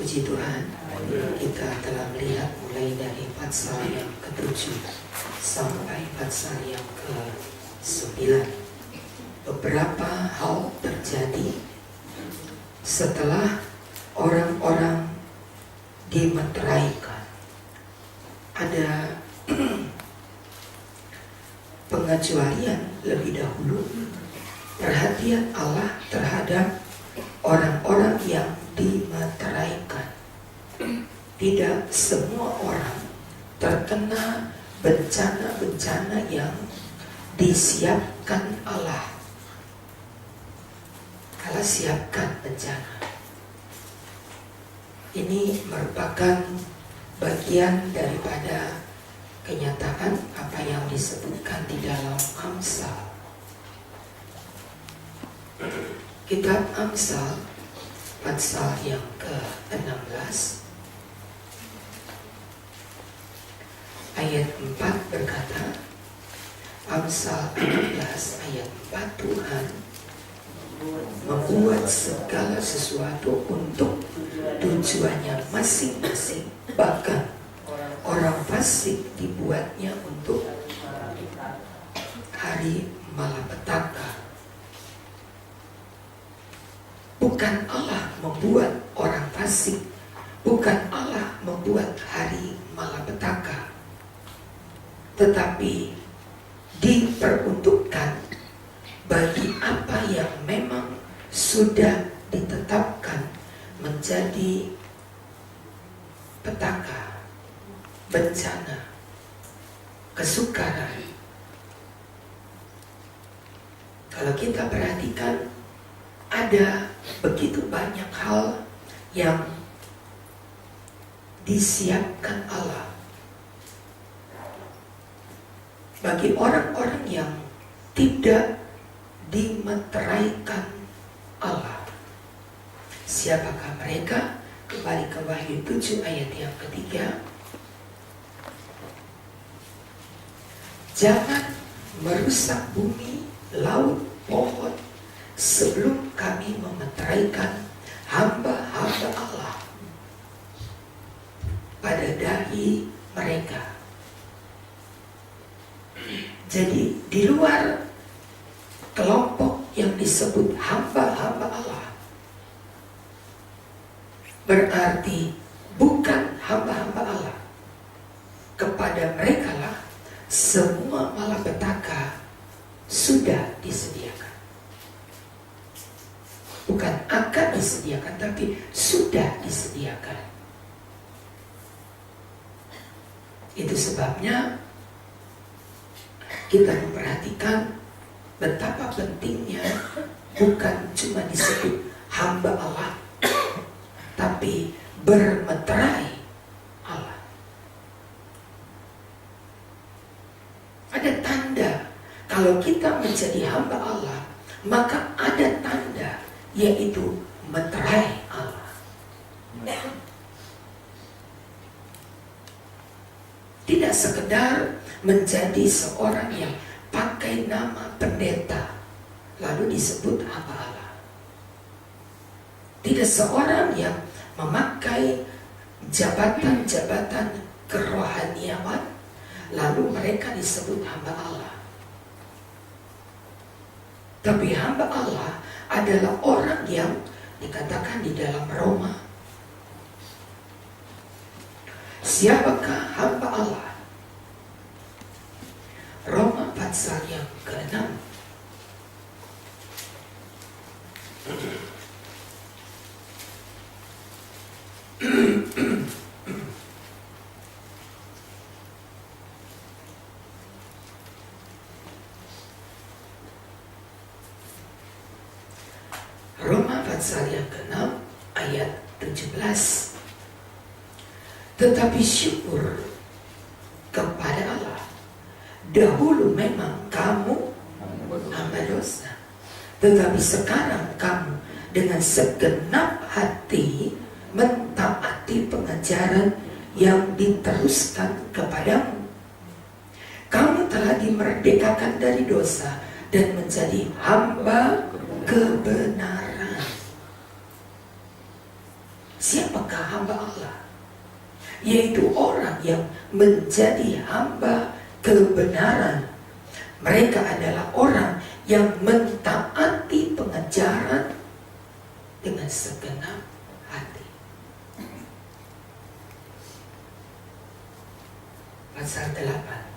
Puji Tuhan, kita telah melihat mulai dari pasal yang ke-7 sampai pasal yang ke-9. Beberapa hal terjadi setelah orang-orang dimeteraikan. Ada pengecualian lebih dahulu, perhatian Allah terhadap orang-orang yang dimeteraikan. Tidak semua orang terkena bencana-bencana yang disiapkan Allah. Allah siapkan bencana. Ini merupakan bagian daripada kenyataan apa yang disebutkan di dalam Amsal. Kitab Amsal pasal yang ke-16 ayat 4 berkata, Amsal 16 ayat 4, Tuhan membuat segala sesuatu untuk tujuannya masing-masing, bahkan orang fasik dibuatnya untuk hari malapetaka. Bukan Allah membuat orang fasik, bukan Allah membuat hari malapetaka, tetapi diperuntukkan bagi apa yang memang sudah ditetapkan menjadi petaka, bencana, kesukaran. Kalau kita perhatikan, ada begitu banyak hal yang disiapkan Allah bagi orang-orang yang tidak dimeteraikan Allah. Siapakah mereka? Kembali ke Wahyu 7 ayat yang ketiga. Jangan merusak bumi, laut, pohon sebelum kami memeteraikan hamba-hamba Allah pada dahi mereka. Jadi di luar kelompok yang disebut hamba-hamba Allah, berarti bukan hamba-hamba Allah, kepada mereka lah semua malapetaka sudah disediakan. Bukan akan disediakan, tapi sudah disediakan. Itu sebabnya kita memperhatikan betapa pentingnya bukan cuma disebut hamba Allah, tapi bermeterai Allah. Ada tanda kalau kita menjadi hamba Allah, maka ada tanda, yaitu meterai Allah. Tidak sekedar menjadi seorang yang pakai nama pendeta lalu disebut hamba Allah. Tidak seorang yang memakai jabatan-jabatan kerohaniawan lalu mereka disebut hamba Allah. Tapi hamba Allah adalah orang yang dikatakan di dalam Roma. Siapakah hamba Allah? Roma pasal yang ke-6 Roma pasal yang ke-6 ayat 17. Tetapi syukur kepada Allah, dahulu memang kamu hamba dosa, tetapi sekarang kamu dengan segenap hati mentaati pengajaran yang diteruskan kepadamu. Kamu telah dimerdekakan dari dosa dan menjadi hamba kebenaran. Siapakah hamba Allah? Yaitu orang yang menjadi hamba kebenaran. Mereka adalah orang yang mentaati pengajaran dengan segenap hati. Pasal 8.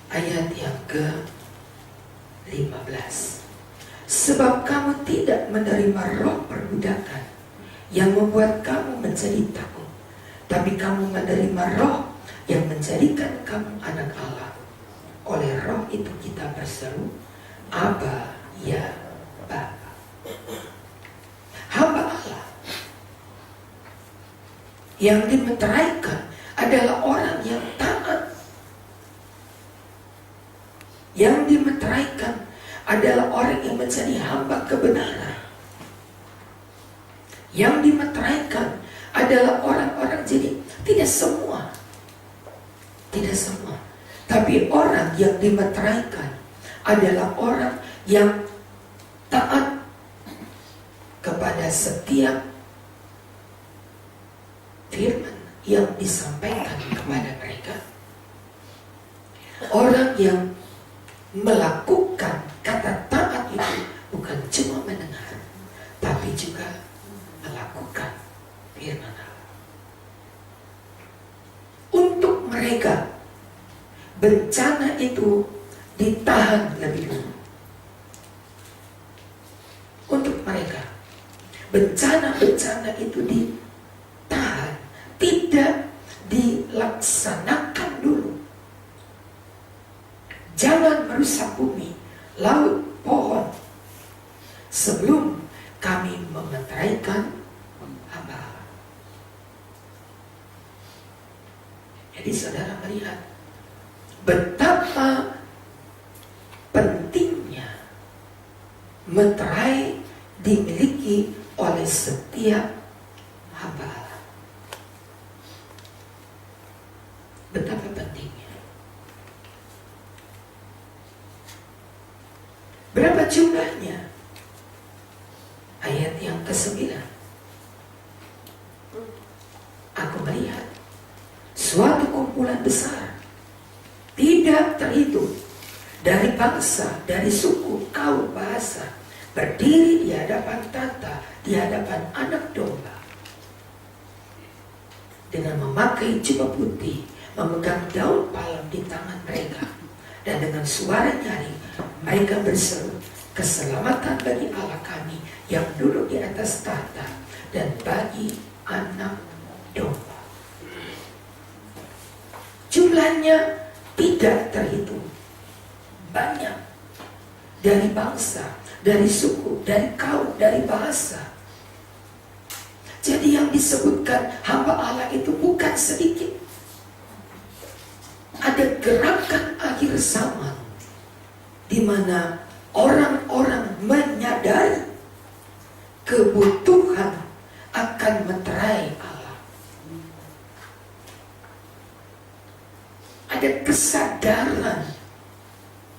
Ayat yang ke-15. Sebab kamu tidak menerima roh perbudakan yang membuat kamu menjadi takut, tapi kamu menerima roh yang menjadikan kamu anak Allah. Oleh roh itu kita berseru, Aba, ya Bapa. Hamba Allah yang dimeteraikan adalah orang yang taat. Yang dimeteraikan adalah orang yang menjadi hamba kebenaran. Yang dimeteraikan adalah orang-orang, jadi tidak semua, tapi orang yang dimeteraikan adalah orang yang taat kepada setiap firman yang disampaikan kepada mereka. Orang yang melakukan kata taat itu bukan cuma mendengar, tapi juga melakukan firman Allah. Untuk mereka, bencana itu ditahan lebih dulu. Untuk mereka, bencana-bencana itu ditahan, tidak dilaksanakan dulu. Jangan merusak bumi, laut, pohon sebelum kami memeteraikan hamba Allah. Jadi saudara melihat betapa pentingnya meterai dimiliki oleh setiap hamba Allah. Betapa pentingnya. Berapa jumlahnya? Ayat yang ke-9. Aku melihat suatu kumpulan besar, tidak terhitung, dari bangsa, dari suku, kaum, bahasa, berdiri di hadapan tahta, di hadapan Anak Domba, dengan memakai jubah putih, memegang daun palem di tangan mereka, dan dengan suara nyaring mereka berseru, keselamatan bagi Allah kami yang duduk di atas tahta dan bagi Anak Domba. Jumlahnya tidak terhitung, banyak, dari bangsa, dari suku, dari kaum, dari bahasa. Jadi yang disebutkan hamba Allah itu bukan sedikit. Ada gerakan akhir zaman di mana orang-orang menyadari kebutuhan akan meterai Allah. Ada kesadaran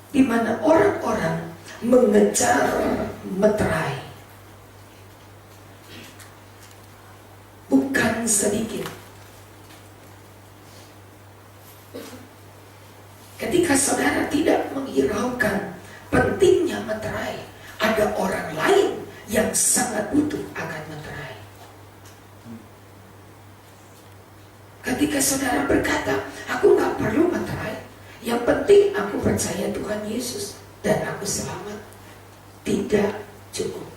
di mana orang-orang mengejar meterai. Bukan sedikit. Ketika saudara tidak menghiraukan pentingnya meterai, ada orang lain yang sangat butuh akan meterai. Ketika saudara berkata, aku gak perlu meterai, yang penting aku percaya Tuhan Yesus dan aku selamat, tidak cukup.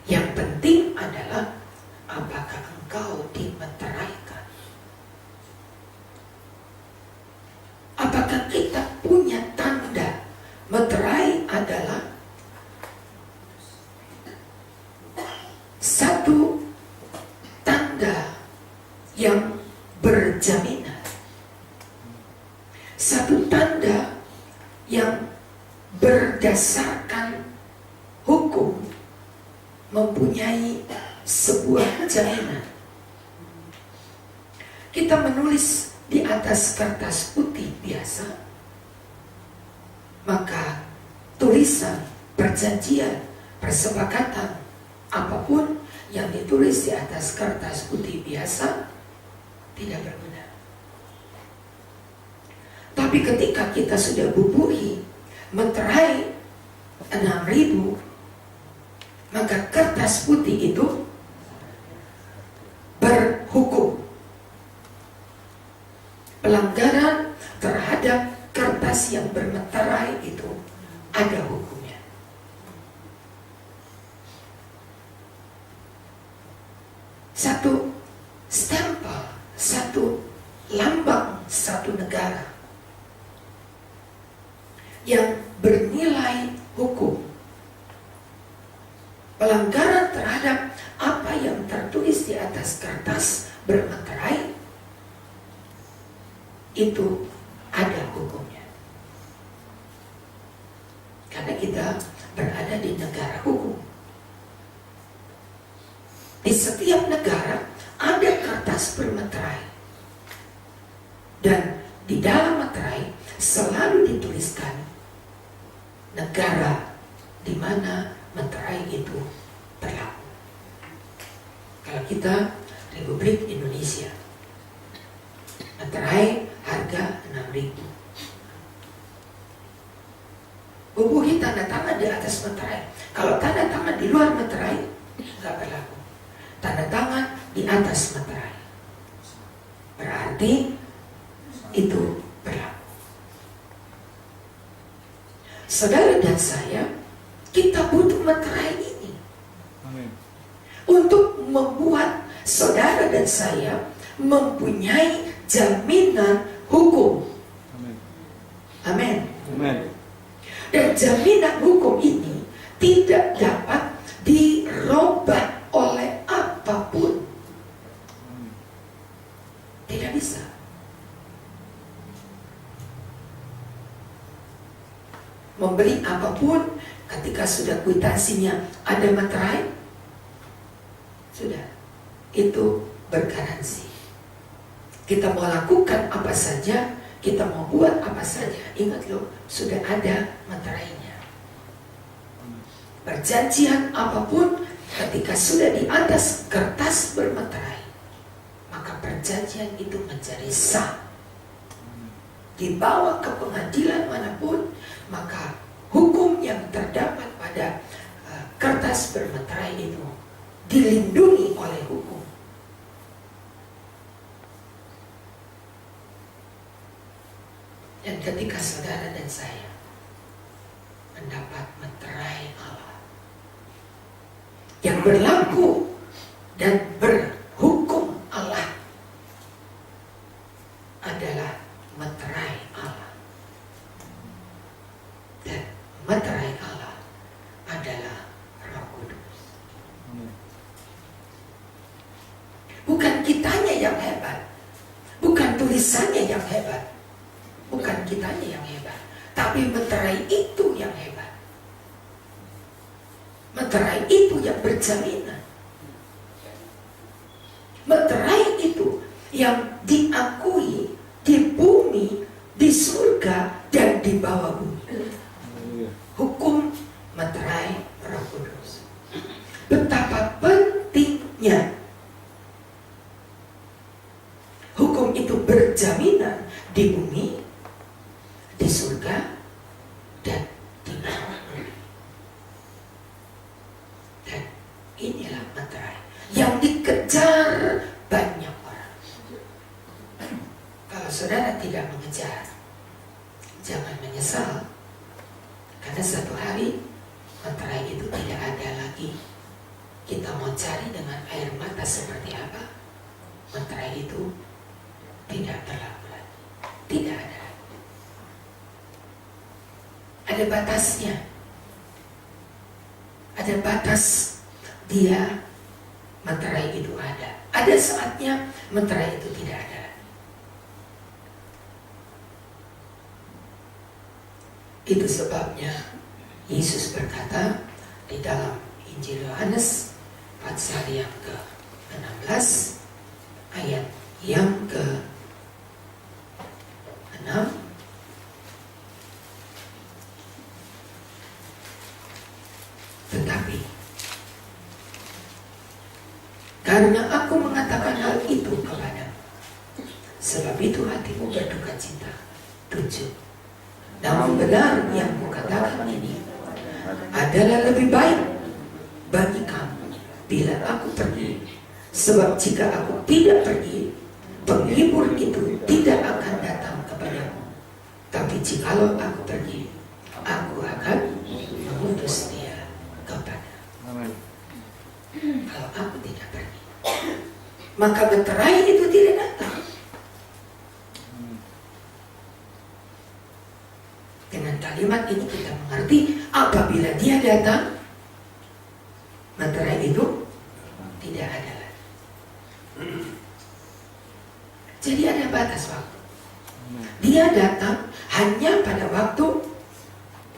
Yang penting adalah apakah engkau dimeteraikan. Apakah kita punya tanda? Meterai adalah satu tanda yang berjaminan, satu tanda yang berdasarkan hukum mempunyai sebuah jaminan. Kita menulis di atas kertas putih biasa, maka tulisan, perjanjian, persepakatan, apapun yang ditulis di atas kertas putih biasa tidak berguna. Tapi ketika kita sudah bubuhi meterai 6.000, maka kertas putih itu berhukum. Pelanggaran terhadap kertas yang bermeterai itu ada hukumnya. Satu stempel, satu lambang, satu negara yang bernilai hukum. Pelanggaran terhadap apa yang tertulis di atas kertas bermeterai itu ada hukumnya. Karena kita berada di negara hukum. Di setiap negara ada kertas bermeterai. Dan di dalam meterai selalu dituliskan negara di mana meterai itu berlaku. Kalau kita Republik Indonesia, meterai harga 6.000. Bubuhi tanda tangan di atas meterai. Kalau tanda tangan di luar meterai nggak berlaku. Tanda tangan di atas meterai berarti itu berlaku. Saudara dan saya, kita butuh meterai ini. Amin. Untuk membuat saudara dan saya mempunyai jaminan hukum. Amin. Amin. Amin. Dan jaminan hukum ini tidak dapat dirubah oleh apapun. Tidak bisa. Membeli apapun ketika sudah kwitansinya ada meterai, sudah, itu bergaransi. Kita mau lakukan apa saja, kita mau buat apa saja, ingat loh, sudah ada meterainya. Perjanjian apapun ketika sudah di atas kertas bermeterai, maka perjanjian itu menjadi sah. Dibawa ke pengadilan manapun, maka hukum yang terdapat pada kertas bermeterai itu dilindungi oleh hukum. Dan ketika saudara dan saya mendapat meterai Allah yang berlaku dan berhukum Allah adalah meterai Allah, dan meterai Allah adalah Roh Kudus. Bukan kitanya yang hebat, bukan tulisannya yang hebat, bukan kitanya yang hebat, tapi meterai itu yang hebat. Meterai itu yang berjaminan. Meterai itu yang diakui di bumi, di surga, dan di bawah bumi. Hukum meterai Roh Kudus. Betapa pentingnya hukum itu berjaminan di bumi, di surga, dan di bawah bumi. Dan inilah meterai yang dikejar banyak orang. Kalau saudara tidak mengejar, jangan menyesal, karena satu hari meterai itu tidak ada lagi. Kita mau cari dengan air mata seperti apa, meterai itu tidak berlaku lagi. Tidak ada. Ada batasnya. Ada batas dia meterai itu ada. Ada saatnya meterai itu tidak ada. Itu sebabnya Yesus berkata di dalam Injil Yohanes pasal yang ke-16 ayat yang Tetapi karena aku mengatakan hal itu kepadamu, sebab itu hatimu berduka cita. 7. Namun benar yang kukatakan ini adalah lebih baik bagi kamu bila aku pergi. Sebab jika aku tidak pergi, penghibur itu tidak akan datang kepadamu. Tapi jikalau aku pergi, aku akan mengutus dia kepadamu. Kalau aku tidak pergi, maka meterai itu tidak datang. Dengan kalimat ini kita mengerti apabila dia datang, meterai itu tidak ada lagi. Jadi ada batas waktu. Dia datang hanya pada waktu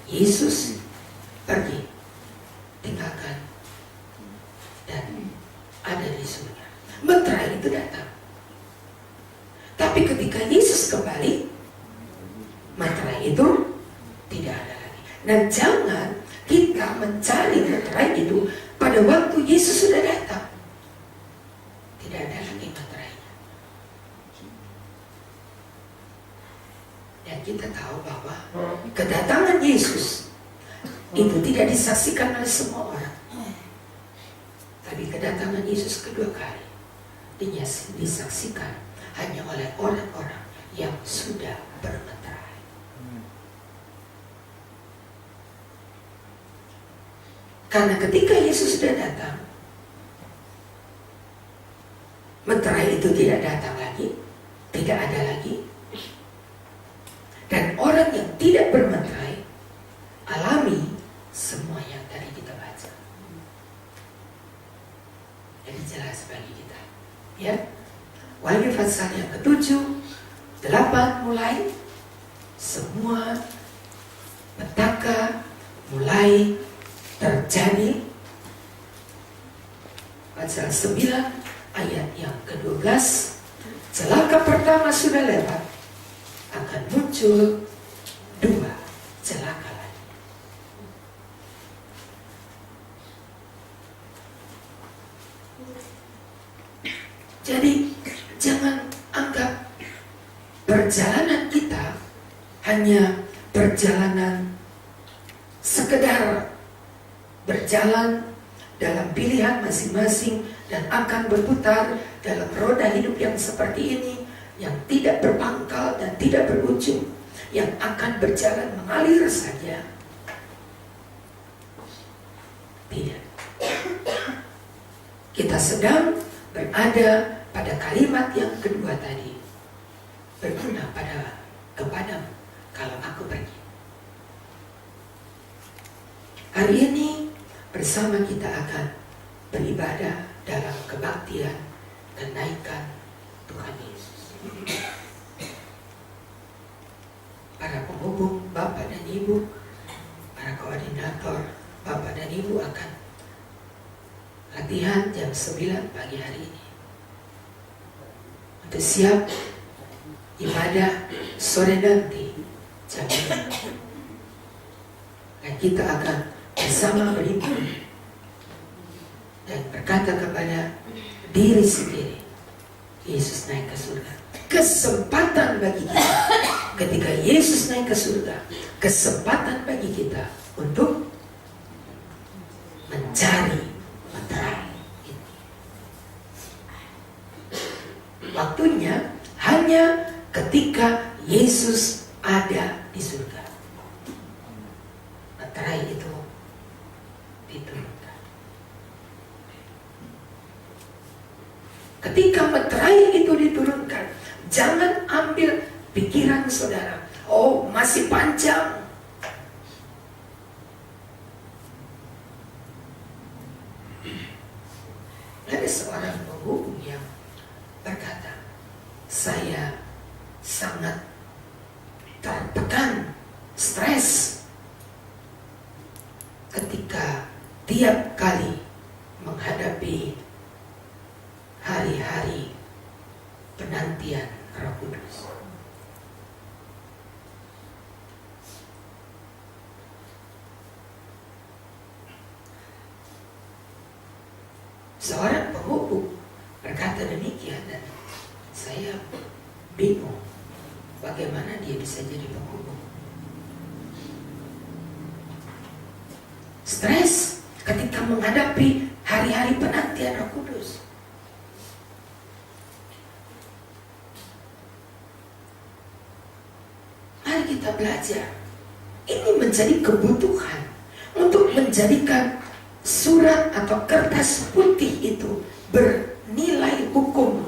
Yesus pergi, tinggalkan dan ada di surga. Meterai itu datang. Tapi ketika Yesus kembali, meterai itu tidak ada lagi. Dan jangan kita mencari meterai itu pada waktu Yesus sudah datang. Tidak ada lagi meterainya. Dan kita tahu bahwa kedatangan Yesus itu tidak disaksikan oleh semua orang. Tapi kedatangan Yesus kedua kali disaksikan hanya oleh orang-orang yang sudah bermeterai. Karena ketika Yesus sudah datang, meterai itu tidak datang lagi, tidak ada lagi. Dan orang yang tidak bermeterai alami semua yang tadi kita baca. Jadi jelas bagi kita. Ya, Wahyu pasal yang ke-7, 8 mulai semua petaka mulai terjadi. Pasal 9 ayat yang ke-12, celaka pertama sudah lewat, akan muncul 2 celaka lagi. Jadi jangan anggap perjalanan kita hanya perjalanan sekedar berjalan dalam pilihan masing-masing dan akan berputar dalam roda hidup yang seperti ini, yang tidak berpangkal dan tidak berujung, yang akan berjalan mengalir saja. Tidak. Kita sedang berada pada kalimat yang kedua tadi, berguna kepadamu kalau aku pergi. Hari ini bersama kita akan beribadah dalam kebaktian kenaikan Tuhan Yesus. Para penghubung Bapak dan Ibu, para koordinator Bapak dan Ibu akan latihan jam 9 pagi hari ini untuk siap ibadah sore nanti jam 5. Dan kita akan bersama beribadah dan berkata kepada diri sendiri, Yesus naik ke surga. Kesempatan bagi kita ketika Yesus naik ke surga, kesempatan bagi kita untuk mencari meterai ini. Waktunya hanya ketika Yesus ada di surga. Meterai itu diturunkan. Ketika meterai itu diturunkan, jangan ambil pikiran saudara, oh masih panjang. Ada seorang penghubung yang berkata, saya sangat tertekan, stres ketika tiap kali menghadapi hari-hari penantian Roh Kudus. Seorang penghubung berkata demikian, dan saya bingung bagaimana dia bisa jadi penghubung. Stres ketika menghadapi hari-hari penantian Roh Kudus. Mari kita belajar. Ini menjadi kebutuhan untuk menjadikan surat atau kertas putih itu bernilai hukum,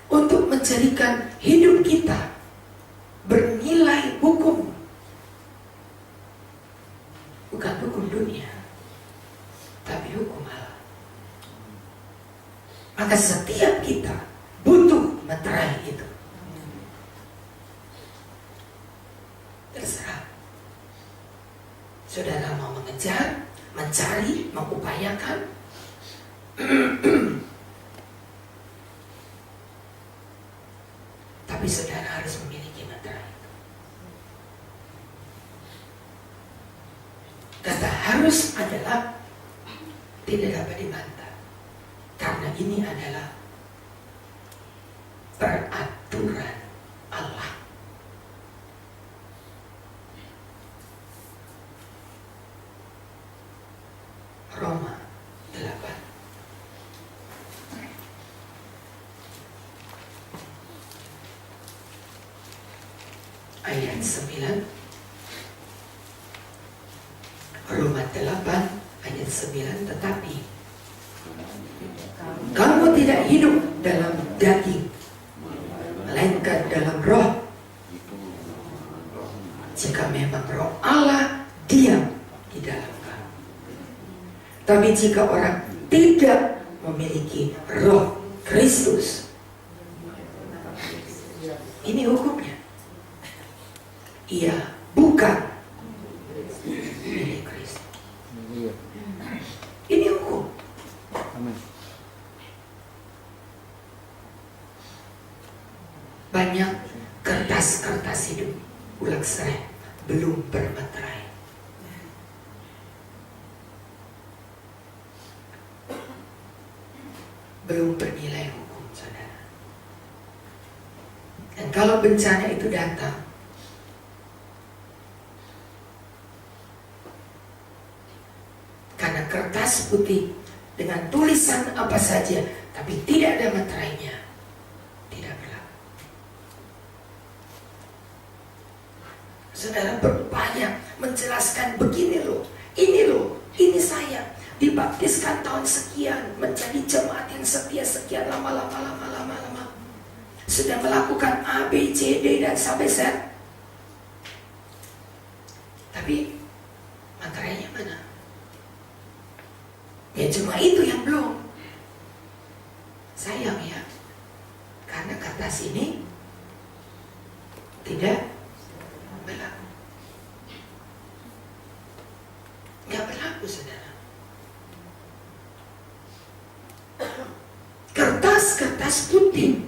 untuk menjadikan hidup kita bernilai hukum, bukan hukum dunia, tapi hukum Allah. Maka setiap kita butuh meterai itu. Terserah saudara mau mengejar, mencari, mengupayakan. Tapi saudara harus memiliki meterai. Kata harus adalah tidak dapat dibantah, karena ini adalah peraturan Allah. Roma 8 ayat 9. Roma 8 ayat 9. Tetapi kamu tidak hidup dalam daging, melainkan dalam roh, jika memang roh Allah diam di dalam kamu. Tapi jika orang tidak memiliki roh Kristus, ini hukumnya. Ia bukan milik Kristus. Ini hukum. Banyak kertas-kertas hidup ulang sereh belum bermeterai. Belum bernilai hukum, saudara. Dan kalau bencana itu datang, karena kertas putih dengan tulisan apa saja, tapi tidak ada meterainya, tidak berlaku. Saudara berupaya menjelaskan begini loh, ini saya dibaptiskan tahun sekian, menjadi jemaat yang setia sekian lama. Sudah melakukan A, B, C, D, dan sampai Z. Tapi materainya mana? Ya cuma itu yang belum. Sayang ya, karena kertas ini tidak berlaku. Nggak berlaku, saudara. Kertas-kertas putih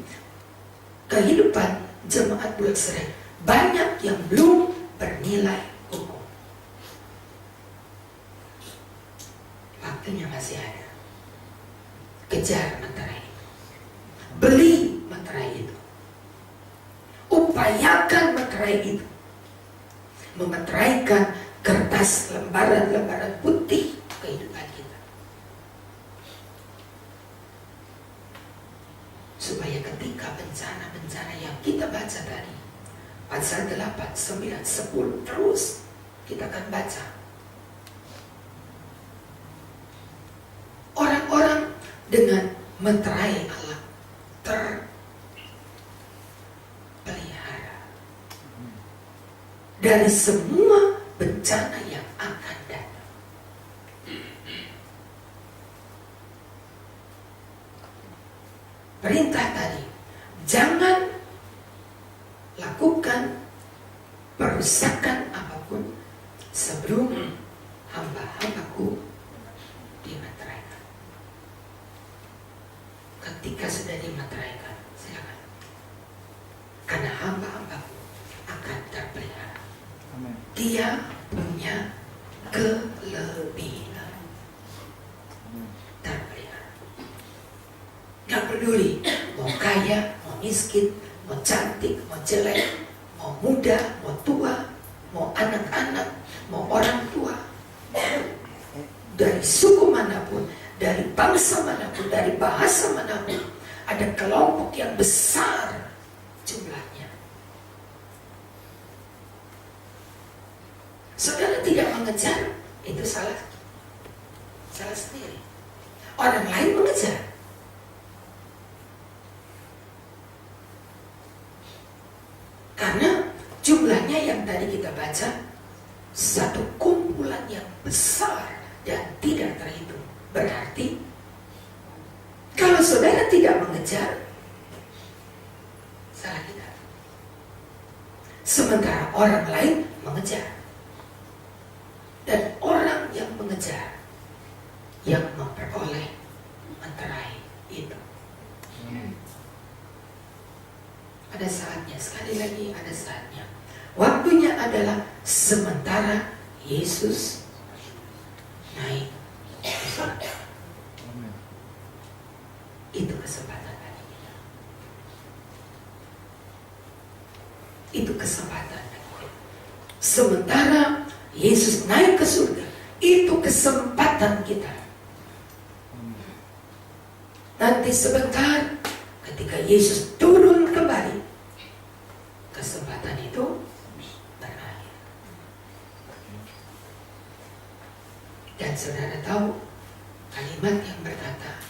kehidupan jemaat bulan sereh banyak yang belum bernilai hukum. Waktunya masih ada. Kejar meterai, beli meterai itu, upayakan meterai itu, memeteraikan kertas lembaran-lembaran putih kehidupan kita, supaya ketika bencana-bencana yang kita baca tadi, pasal 8, 9, 10 terus kita akan baca, orang-orang dengan meterai Allah terpelihara dari semua bencana yang akan datang. Perintah tadi, jangan lakukan perusakan apapun sebelum hamba-hambaku dimeteraikan. Ketika sudah dimeteraikan, silakan. Karena hamba-hambaku akan terpelihara. Amen. Dia punya kelebihan. Amen. miskin, mau cantik, mau jelek, mau muda, mau tua, mau anak-anak, mau orang tua, dari suku manapun, dari bangsa manapun, dari bahasa manapun, ada kelompok yang besar jumlahnya. Saudara tidak mengejar, itu salah sendiri. Orang lain mengejar. Karena jumlahnya yang tadi kita baca, satu kumpulan yang besar dan tidak terhitung. Berarti kalau saudara tidak mengejar, salah kita. Sementara orang lain mengejar. Dan orang yang mengejar, yang memperoleh materai itu. Ada saatnya, sekali lagi ada saatnya. Waktunya adalah sementara Yesus naik ke surga. Itu kesempatan bagi kita. Itu kesempatan bagi kita. Sementara Yesus naik ke surga, itu kesempatan kita. Nanti sebentar, ketika Yesus turun kembali, kesempatan itu berakhir. Dan saudara tahu kalimat yang berkata,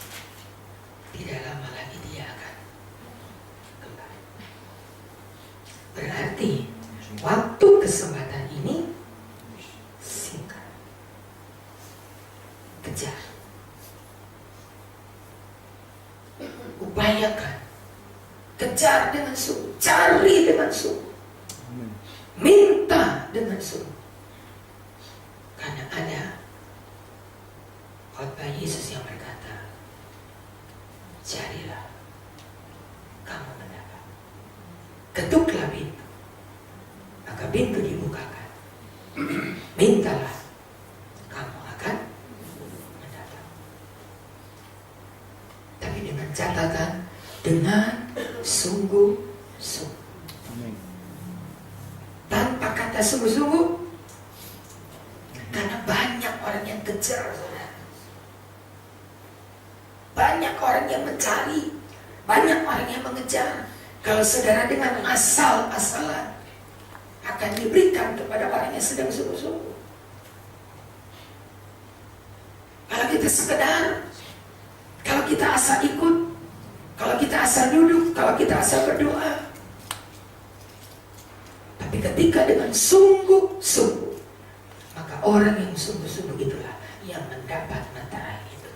tidak lama lagi dia akan kembali. Berarti waktu kesempatan ini singkat. Kejar. Upayakan. Kejar dengan sungguh. Cari dengan sungguh. Minta dengan sungguh. Karena ada khotbah Yesus yang berkata, carilah, kamu mendapat. Ketuklah pintu, maka pintu dibukakan. Mintalah, kamu akan mendapat. Tapi dengan catatan, dengan sungguh-sungguh. Tanpa kata sungguh-sungguh, karena banyak orang yang kejar, saudara. Banyak orang yang mencari, banyak orang yang mengejar. Kalau saudara dengan asal-asalan, akan diberikan kepada orang yang sedang sungguh-sungguh. Kalau kita sekedar, kalau kita asal ikut, kalau kita asal duduk, kalau kita asal berdoa. Tapi ketika dengan sungguh-sungguh, maka orang yang sungguh-sungguh itulah yang mendapat materai itu.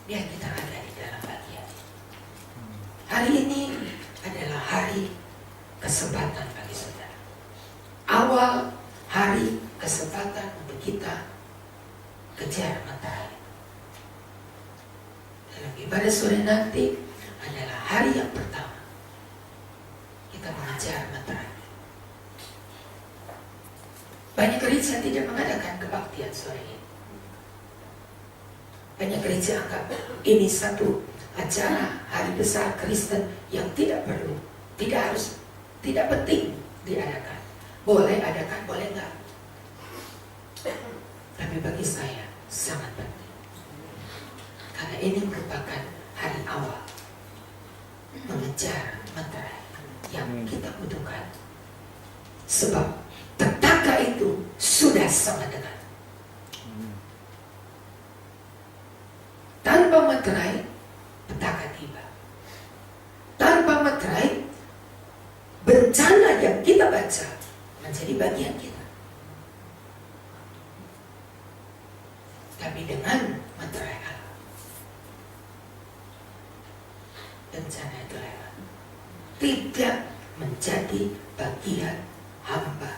Biar kita ada di dalam bagian. Hari ini adalah hari kesempatan bagi saudara. Awal hari kesempatan untuk kita kejar materai. Dalam ibadah sore nanti adalah hari yang pertama kita mengejar materai. Banyak gereja tidak mengadakan kebaktian sore ini. Banyak gereja anggap ini satu acara hari besar Kristen yang tidak perlu, tidak harus, tidak penting diadakan. Boleh adakan, boleh enggak. Tapi bagi saya sangat penting. Karena ini merupakan hari awal mengejar materai yang kita butuhkan. Sebab petaka itu sudah sangat dekat. Tanpa materai, petaka tiba. Tanpa materai, bencana yang kita baca menjadi bagian kita. Tapi dengan materai Allah, bencana itu lewat. Tidak menjadi bagian hamba